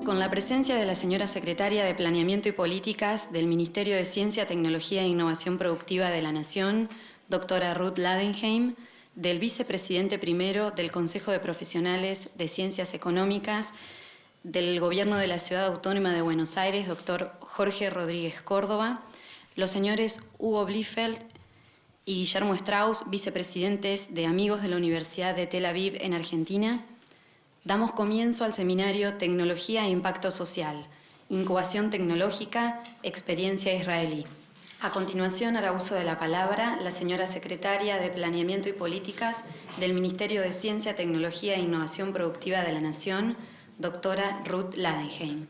Con la presencia de la señora Secretaria de Planeamiento y Políticas del Ministerio de Ciencia, Tecnología e Innovación Productiva de la Nación, doctora Ruth Ladenheim, del Vicepresidente Primero del Consejo de Profesionales de Ciencias Económicas del Gobierno de la Ciudad Autónoma de Buenos Aires, doctor Jorge Rodríguez Córdoba, los señores Hugo Bliefeld y Guillermo Strauss, vicepresidentes de Amigos de la Universidad de Tel Aviv en Argentina, damos comienzo al seminario Tecnología e Impacto Social, Incubación Tecnológica, Experiencia Israelí. A continuación hará uso de la palabra la señora Secretaria de Planeamiento y Políticas del Ministerio de Ciencia, Tecnología e Innovación Productiva de la Nación, doctora Ruth Ladenheim.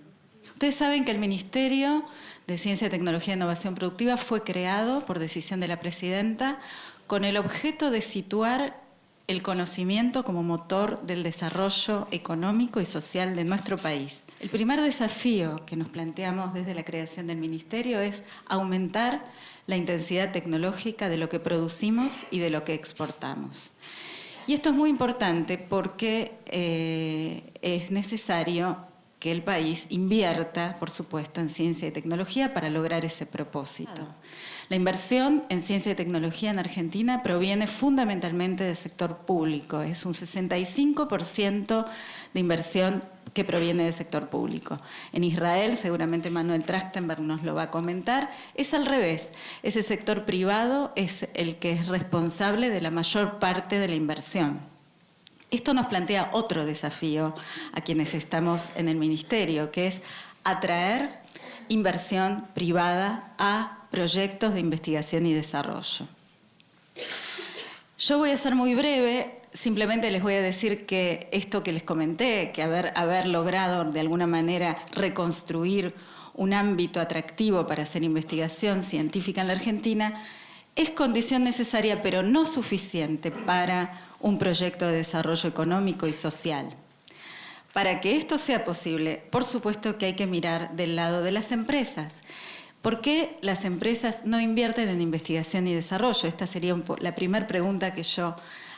Ustedes saben que el Ministerio de Ciencia, Tecnología e Innovación Productiva fue creado por decisión de la Presidenta con el objeto de situar el conocimiento como motor del desarrollo económico y social de nuestro país. El primer desafío que nos planteamos desde la creación del Ministerio es aumentar la intensidad tecnológica de lo que producimos y de lo que exportamos. Y esto es muy importante porque es necesario que el país invierta, por supuesto, en ciencia y tecnología para lograr ese propósito. La inversión en ciencia y tecnología en Argentina proviene fundamentalmente del sector público. Es un 65% de inversión que proviene del sector público. En Israel, seguramente Manuel Trachtenberg nos lo va a comentar, es al revés. Ese sector privado es el que es responsable de la mayor parte de la inversión. Esto nos plantea otro desafío a quienes estamos en el Ministerio, que es atraer inversión privada a proyectos de investigación y desarrollo. Yo voy a ser muy breve, simplemente les voy a decir que esto que les comenté, que haber logrado de alguna manera reconstruir un ámbito atractivo para hacer investigación científica en la Argentina, es condición necesaria, pero no suficiente para un proyecto de desarrollo económico y social. Para que esto sea posible, por supuesto que hay que mirar del lado de las empresas. ¿Por qué las empresas no invierten en investigación y desarrollo? Esta sería la primera pregunta que yo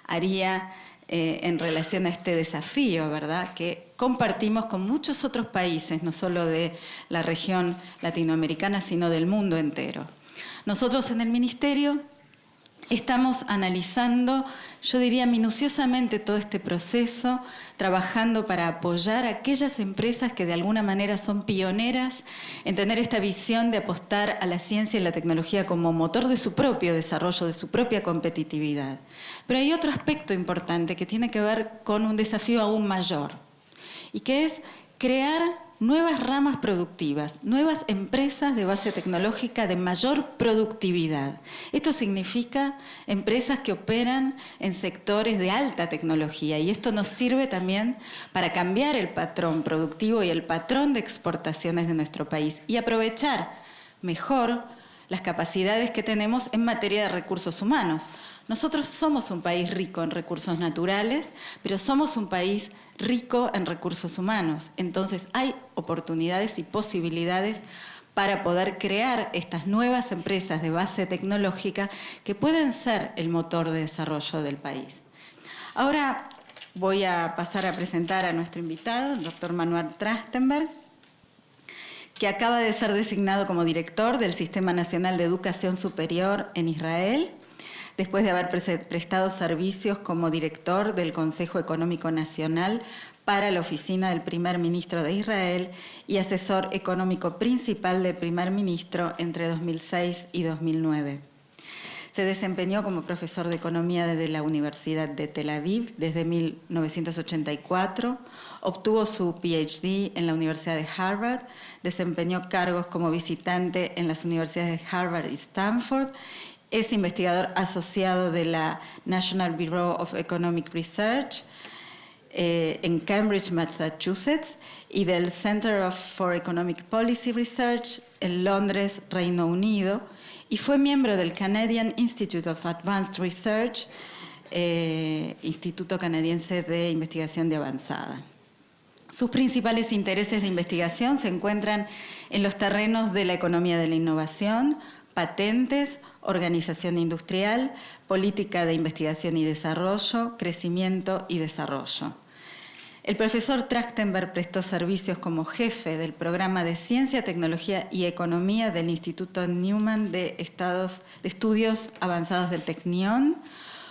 haría en relación a este desafío, ¿verdad? Que compartimos con muchos otros países, no solo de la región latinoamericana, sino del mundo entero. Nosotros en el Ministerio estamos analizando, yo diría minuciosamente todo este proceso, trabajando para apoyar a aquellas empresas que de alguna manera son pioneras en tener esta visión de apostar a la ciencia y la tecnología como motor de su propio desarrollo, de su propia competitividad. Pero hay otro aspecto importante que tiene que ver con un desafío aún mayor, y que es crear nuevas ramas productivas, nuevas empresas de base tecnológica de mayor productividad. Esto significa empresas que operan en sectores de alta tecnología, y esto nos sirve también para cambiar el patrón productivo y el patrón de exportaciones de nuestro país y aprovechar mejor las capacidades que tenemos en materia de recursos humanos. Nosotros somos un país rico en recursos naturales, pero somos un país rico en recursos humanos. Entonces hay oportunidades y posibilidades para poder crear estas nuevas empresas de base tecnológica que pueden ser el motor de desarrollo del país. Ahora voy a pasar a presentar a nuestro invitado, el doctor Manuel Trachtenberg, que acaba de ser designado como director del Sistema Nacional de Educación Superior en Israel, después de haber prestado servicios como director del Consejo Económico Nacional para la Oficina del Primer Ministro de Israel y asesor económico principal del Primer Ministro entre 2006 y 2009. Se desempeñó como profesor de Economía desde la Universidad de Tel Aviv desde 1984, obtuvo su PhD en la Universidad de Harvard, desempeñó cargos como visitante en las universidades de Harvard y Stanford, es investigador asociado de la National Bureau of Economic Research en Cambridge, Massachusetts, y del Center for Economic Policy Research en Londres, Reino Unido, y fue miembro del Canadian Institute of Advanced Research, Instituto Canadiense de Investigación de Avanzada. Sus principales intereses de investigación se encuentran en los terrenos de la economía de la innovación, patentes, organización industrial, política de investigación y desarrollo, crecimiento y desarrollo. El profesor Trachtenberg prestó servicios como jefe del programa de Ciencia, Tecnología y Economía del Instituto Newman de Estudios Avanzados del Technion,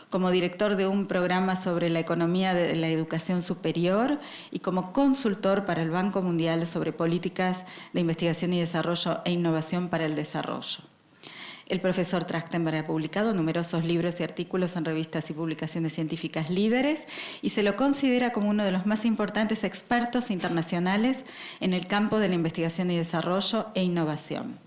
como director de un programa sobre la economía de la educación superior y como consultor para el Banco Mundial sobre políticas de investigación y desarrollo e innovación para el desarrollo. El profesor Trachtenberg ha publicado numerosos libros y artículos en revistas y publicaciones científicas líderes y se lo considera como uno de los más importantes expertos internacionales en el campo de la investigación y desarrollo e innovación.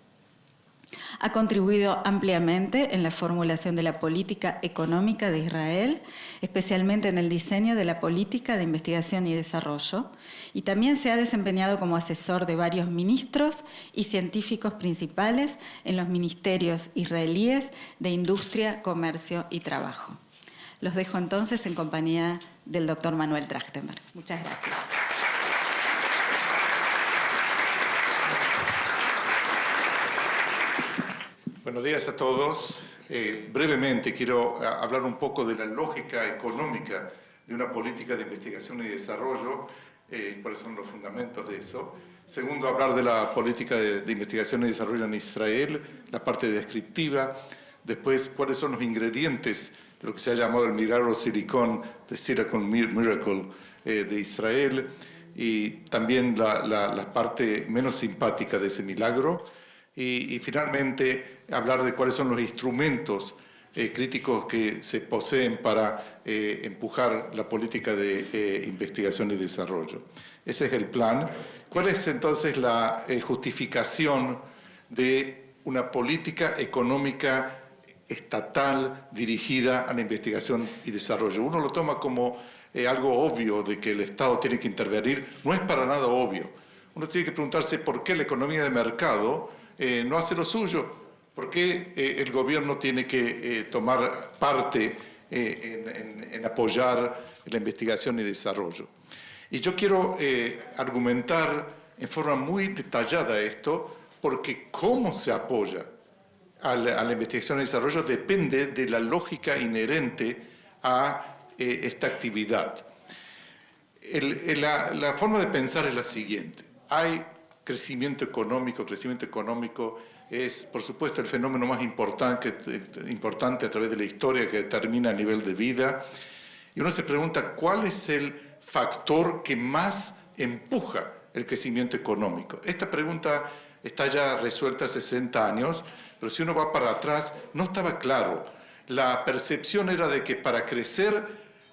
Ha contribuido ampliamente en la formulación de la política económica de Israel, especialmente en el diseño de la política de investigación y desarrollo, y también se ha desempeñado como asesor de varios ministros y científicos principales en los ministerios israelíes de Industria, Comercio y Trabajo. Los dejo entonces en compañía del doctor Manuel Trachtenberg. Muchas gracias. Buenos días a todos. Brevemente quiero hablar un poco de la lógica económica de una política de investigación y desarrollo, cuáles son los fundamentos de eso. Segundo, hablar de la política de investigación y desarrollo en Israel, la parte descriptiva. Después, cuáles son los ingredientes de lo que se ha llamado el milagro silicón, de Silicon Miracle de Israel, y también la parte menos simpática de ese milagro. Y finalmente, hablar de cuáles son los instrumentos críticos que se poseen para empujar la política de investigación y desarrollo. Ese es el plan. ¿Cuál es entonces la justificación de una política económica estatal dirigida a la investigación y desarrollo? Uno lo toma como algo obvio de que el Estado tiene que intervenir. No es para nada obvio. Uno tiene que preguntarse por qué la economía de mercado no hace lo suyo. ¿Por qué el gobierno tiene que tomar parte en apoyar la investigación y desarrollo? Y yo quiero argumentar en forma muy detallada esto, porque cómo se apoya a la investigación y desarrollo depende de la lógica inherente a esta actividad. La forma de pensar es la siguiente. Hay crecimiento económico es, por supuesto, el fenómeno más importante a través de la historia que determina el nivel de vida. Y uno se pregunta, ¿cuál es el factor que más empuja el crecimiento económico? Esta pregunta está ya resuelta hace 60 años, pero si uno va para atrás, no estaba claro. La percepción era de que para crecer,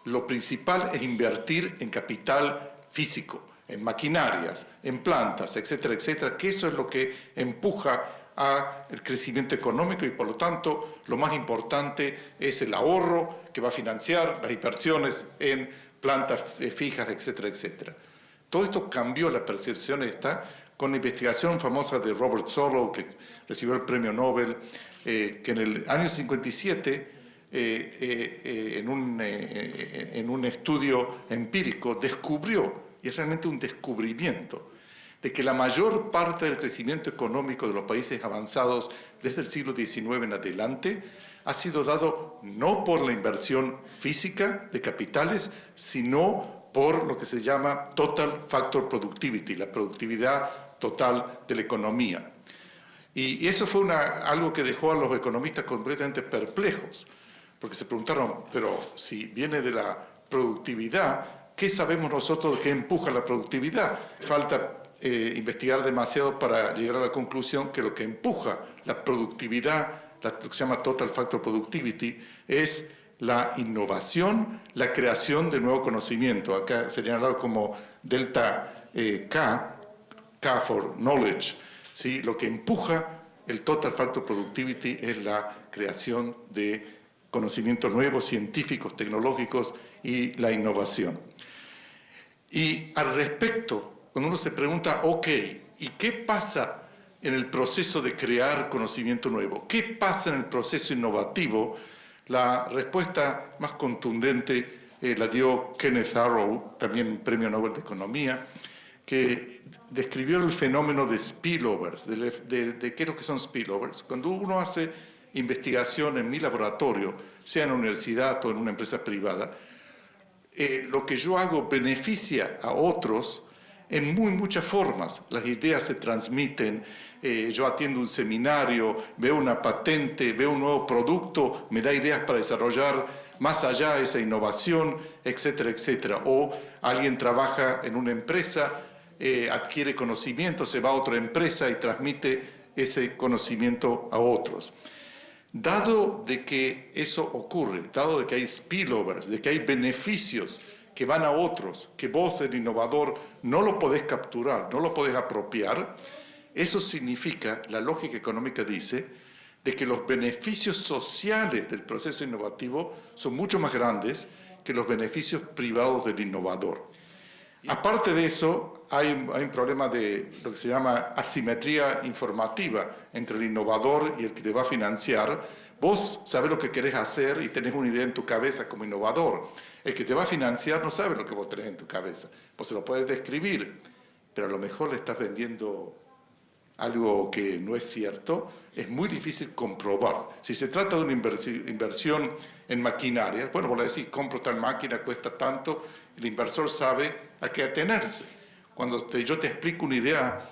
lo principal es invertir en capital físico, en maquinarias, en plantas, etcétera, etcétera, que eso es lo que empuja al crecimiento económico y, por lo tanto, lo más importante es el ahorro que va a financiar las inversiones en plantas fijas, etcétera, etcétera. Todo esto cambió la percepción esta con la investigación famosa de Robert Solow, que recibió el premio Nobel, que en el año 57, en un estudio empírico, descubrió, y es realmente un descubrimiento, de que la mayor parte del crecimiento económico de los países avanzados desde el siglo XIX en adelante ha sido dado no por la inversión física de capitales, sino por lo que se llama Total Factor Productivity, la productividad total de la economía. Y eso fue algo que dejó a los economistas completamente perplejos, porque se preguntaron, pero si viene de la productividad, ¿qué sabemos nosotros de qué empuja la productividad? Falta investigar demasiado para llegar a la conclusión que lo que empuja la productividad, lo que se llama Total Factor Productivity, es la innovación, la creación de nuevo conocimiento. Acá se ha señalado como delta K for knowledge. ¿Sí? Lo que empuja el Total Factor Productivity es la creación de conocimientos nuevos, científicos, tecnológicos y la innovación. Y al respecto, cuando uno se pregunta, ok, ¿y qué pasa en el proceso de crear conocimiento nuevo? ¿Qué pasa en el proceso innovativo? La respuesta más contundente la dio Kenneth Arrow, también Premio Nobel de Economía, que describió el fenómeno de spillovers, de qué es lo que son spillovers. Cuando uno hace investigación en mi laboratorio, sea en una universidad o en una empresa privada, lo que yo hago beneficia a otros en muchas formas. Las ideas se transmiten, yo atiendo un seminario, veo una patente, veo un nuevo producto, me da ideas para desarrollar más allá esa innovación, etcétera, etcétera. O alguien trabaja en una empresa, adquiere conocimiento, se va a otra empresa y transmite ese conocimiento a otros. Dado de que eso ocurre, dado de que hay spillovers, de que hay beneficios que van a otros, que vos, el innovador, no lo podés capturar, no lo podés apropiar, eso significa, la lógica económica dice, de que los beneficios sociales del proceso innovativo son mucho más grandes que los beneficios privados del innovador. Aparte de eso, hay un problema de lo que se llama asimetría informativa entre el innovador y el que te va a financiar. Vos sabés lo que querés hacer y tenés una idea en tu cabeza como innovador. El que te va a financiar no sabe lo que vos tenés en tu cabeza. Vos se lo puedes describir, pero a lo mejor le estás vendiendo algo que no es cierto. Es muy difícil comprobar. Si se trata de una inversión en maquinaria, bueno, vos le decís, compro tal máquina, cuesta tanto, el inversor sabe a qué atenerse. Cuando yo te explico una idea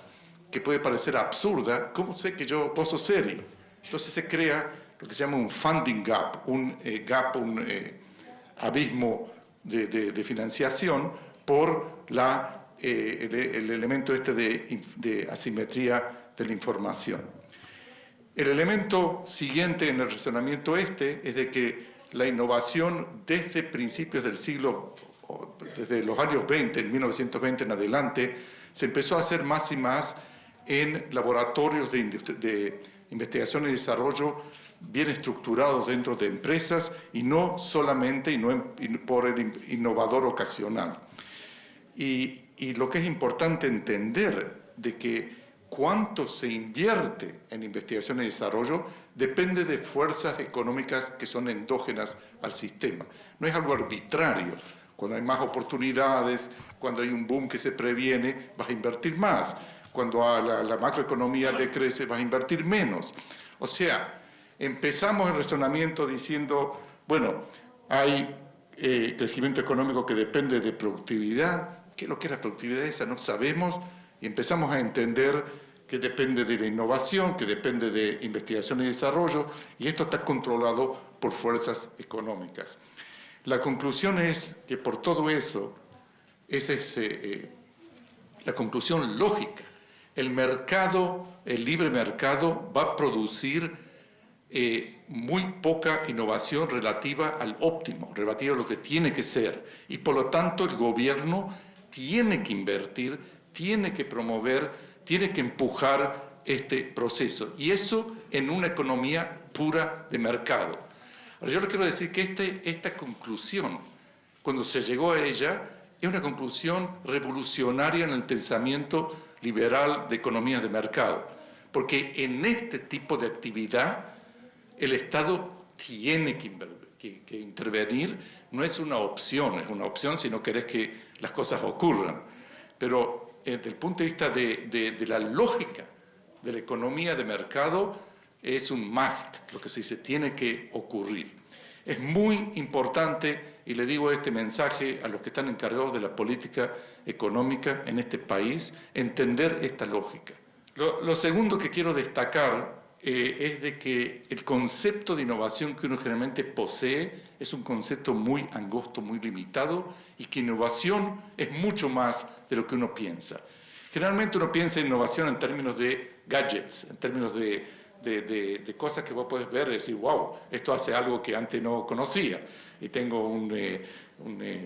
que puede parecer absurda, ¿cómo sé que vos sos serio? Entonces se crea lo que se llama un funding gap, un abismo de financiación por el elemento de asimetría de la información. El elemento siguiente en el razonamiento es de que la innovación desde principios del siglo, desde los años 20, en 1920 en adelante, se empezó a hacer más y más en laboratorios de investigación y desarrollo bien estructurados dentro de empresas y no solamente por el innovador ocasional. Y lo que es importante entender de que cuánto se invierte en investigación y desarrollo depende de fuerzas económicas que son endógenas al sistema. No es algo arbitrario. Cuando hay más oportunidades, cuando hay un boom que se previene, vas a invertir más. Cuando la macroeconomía decrece, vas a invertir menos. O sea, empezamos el razonamiento diciendo, bueno, hay crecimiento económico que depende de productividad. ¿Qué es lo que es la productividad esa? No sabemos. Y empezamos a entender que depende de la innovación, que depende de investigación y desarrollo, y esto está controlado por fuerzas económicas. La conclusión es que por todo eso, esa es la conclusión lógica. El mercado, el libre mercado, va a producir muy poca innovación relativa al óptimo, relativa a lo que tiene que ser. Y por lo tanto el gobierno tiene que invertir, tiene que promover, tiene que empujar este proceso. Y eso en una economía pura de mercado. Ahora yo le quiero decir que esta conclusión, cuando se llegó a ella, es una conclusión revolucionaria en el pensamiento liberal de economía de mercado. Porque en este tipo de actividad el Estado tiene que intervenir, no es una opción si no querés que las cosas ocurran. Pero desde el punto de vista de la lógica de la economía de mercado, es un must, lo que se dice, tiene que ocurrir. Es muy importante, y le digo este mensaje a los que están encargados de la política económica en este país, entender esta lógica. Lo segundo que quiero destacar es de que el concepto de innovación que uno generalmente posee es un concepto muy angosto, muy limitado, y que innovación es mucho más de lo que uno piensa. Generalmente uno piensa en innovación en términos de gadgets, en términos de cosas que vos podés ver y decir, wow, esto hace algo que antes no conocía. Y tengo un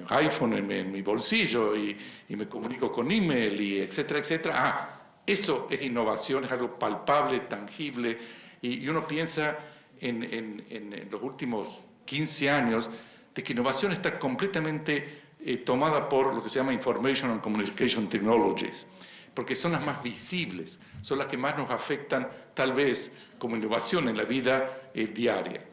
iPhone en mi bolsillo y me comunico con email, y etcétera, etcétera. Eso es innovación, es algo palpable, tangible, y uno piensa en los últimos 15 años de que innovación está completamente tomada por lo que se llama Information and Communication Technologies, porque son las más visibles, son las que más nos afectan tal vez como innovación en la vida diaria.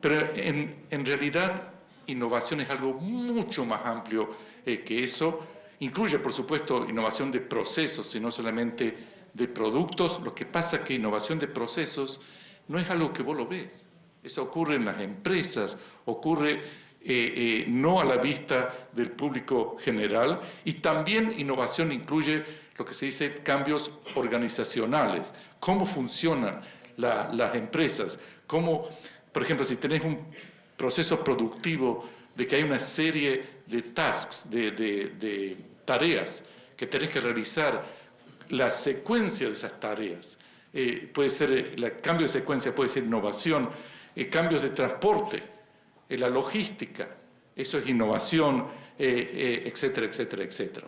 Pero en realidad innovación es algo mucho más amplio que eso. Incluye, por supuesto, innovación de procesos y no solamente de productos. Lo que pasa es que innovación de procesos no es algo que vos lo ves. Eso ocurre en las empresas, ocurre no a la vista del público general. Y también innovación incluye lo que se dice cambios organizacionales, cómo funcionan las empresas, cómo, por ejemplo, si tenés un proceso productivo de que hay una serie de tasks, de tareas que tenés que realizar, la secuencia de esas tareas, puede ser, el cambio de secuencia puede ser innovación, cambios de transporte, la logística, eso es innovación, etcétera, etcétera, etcétera.